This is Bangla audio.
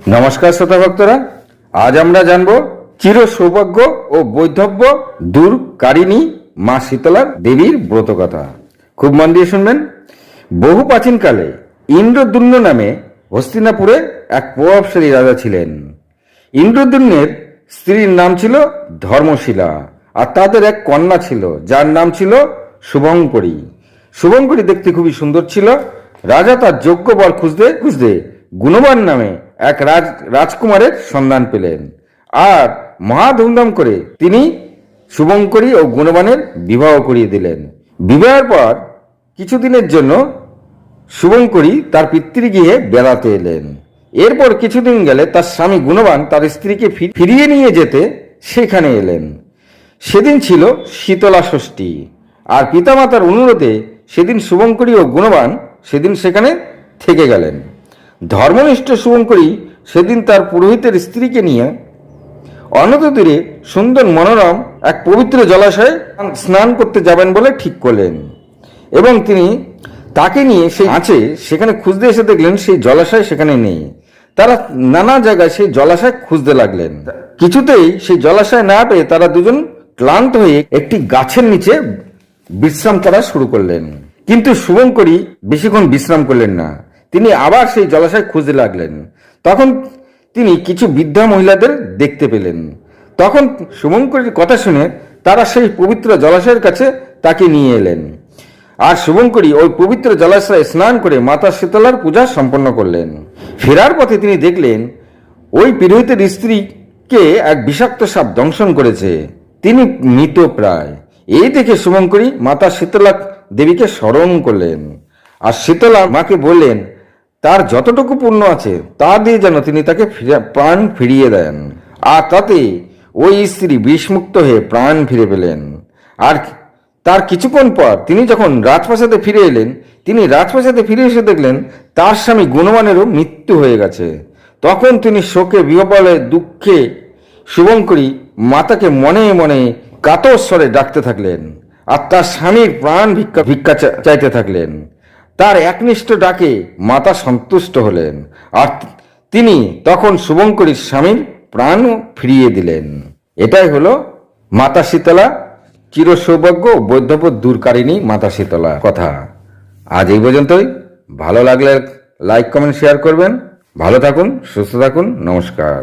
নমস্কার শ্রোতা ভক্তরা, আজ আমরা জানব চির সৌভাগ্য ও বৈধব্য দূরকারিণী মা শীতলার দেবীর ব্রত কথা। খুব মন দিয়ে শুনবেন। বহু প্রাচীনকালে ইন্দ্রদ্যুম্ন নামে হস্তিনাপুরে এক প্রভাবশালী রাজা ছিলেন। ইন্দ্রদ্যুম্নের স্ত্রীর নাম ছিল ধর্মশীলা, আর তাদের এক কন্যা ছিল যার নাম ছিল শুভঙ্করী। শুভঙ্করী দেখতে খুবই সুন্দর ছিল। রাজা তার যোগ্য বর খুঁজতে খুঁজতে গুণবান নামে এক রাজকুমারের সন্ধান পেলেন, আর মহা ধুমধাম করে তিনি শুভঙ্করী ও গুণবানের বিবাহ করিয়ে দিলেন। বিবাহের পর কিছুদিনের জন্য শুভঙ্করী তার পিতৃগৃহে বেড়াতে এলেন। এরপর কিছুদিন গেলে তার স্বামী গুণবান তার স্ত্রীকে ফিরিয়ে নিয়ে যেতে সেখানে এলেন। সেদিন ছিল শীতলা ষষ্ঠী, আর পিতামাতার অনুরোধে সেদিন শুভঙ্করী ও গুণবান সেদিন সেখানে থেকে গেলেন। ধর্মনিষ্ঠ শুভঙ্করী সেদিন তার পুরোহিতের স্ত্রীকে নিয়ে অনতিদূরে সুন্দর মনোরম এক পবিত্র জলাশয়ে স্নান করতে যাবেন বলে ঠিক করলেন, এবং তিনি তাকে নিয়ে সেই আছে সেখানে খুঁজতে এসে দেখলেন সেই জলাশয় সেখানে নেই। তারা নানা জায়গায় সেই জলাশয় খুঁজতে লাগলেন। কিছুতেই সেই জলাশয় না পেয়ে তারা দুজন ক্লান্ত হয়ে একটি গাছের নিচে বিশ্রাম করা শুরু করলেন। কিন্তু শুভঙ্করী বেশিক্ষণ বিশ্রাম করলেন না, তিনি আবার সেই জলাশয় খুঁজতে লাগলেন। তখন তিনি কিছু বৃদ্ধা মহিলাদের দেখতে পেলেন। তখন শুভঙ্করীর কথা শুনে তারা সেই পবিত্র জলাশয়ের কাছে তাকে নিয়ে এলেন, আর শুভঙ্করী ওই পবিত্র জলাশয়ে স্নান করে মাতা শীতলার পূজা সম্পন্ন করলেন। ফেরার পথে তিনি দেখলেন ওই পুরোহিতের স্ত্রীকে এক বিষাক্ত সাপ দংশন করেছে, তিনি মৃত প্রায়। এই দেখে শুভঙ্করী মাতা শীতলা দেবীকে স্মরণ করলেন, আর শীতলা মাকে বললেন তার যতটুকু পুণ্য আছে তা দিয়ে যেন তিনি তাকে প্রাণ ফিরিয়ে দেন। আর তাতে ওই স্ত্রী বিষমুক্ত হয়ে প্রাণ ফিরে পেলেন। আর তার কিছুক্ষণ পর তিনি যখন রাজপ্রাসাদে ফিরে এলেন, তিনি রাজপ্রাসাদে ফিরে এসে দেখলেন তার স্বামী গুণবানেরও মৃত্যু হয়ে গেছে। তখন তিনি শোকে বিহ্বলে দুঃখে শুভঙ্করী মাতাকে মনে মনে কাতর স্বরে ডাকতে থাকলেন, আর তার স্বামীর প্রাণ ভিক্ষা চাইতে থাকলেন। তার একনিষ্ঠ ডাকে মাতা সন্তুষ্ট হলেন, আর তিনি তখন শুভঙ্করীর স্বামীর প্রাণ ফিরিয়ে দিলেন। এটাই হলো মাতা শীতলা, চির সৌভাগ্য ও বৈধব্য দূরকারিণী মাতা শীতলা কথা। আজ এই পর্যন্তই। ভালো লাগলে লাইক কমেন্ট শেয়ার করবেন। ভালো থাকুন, সুস্থ থাকুন। নমস্কার।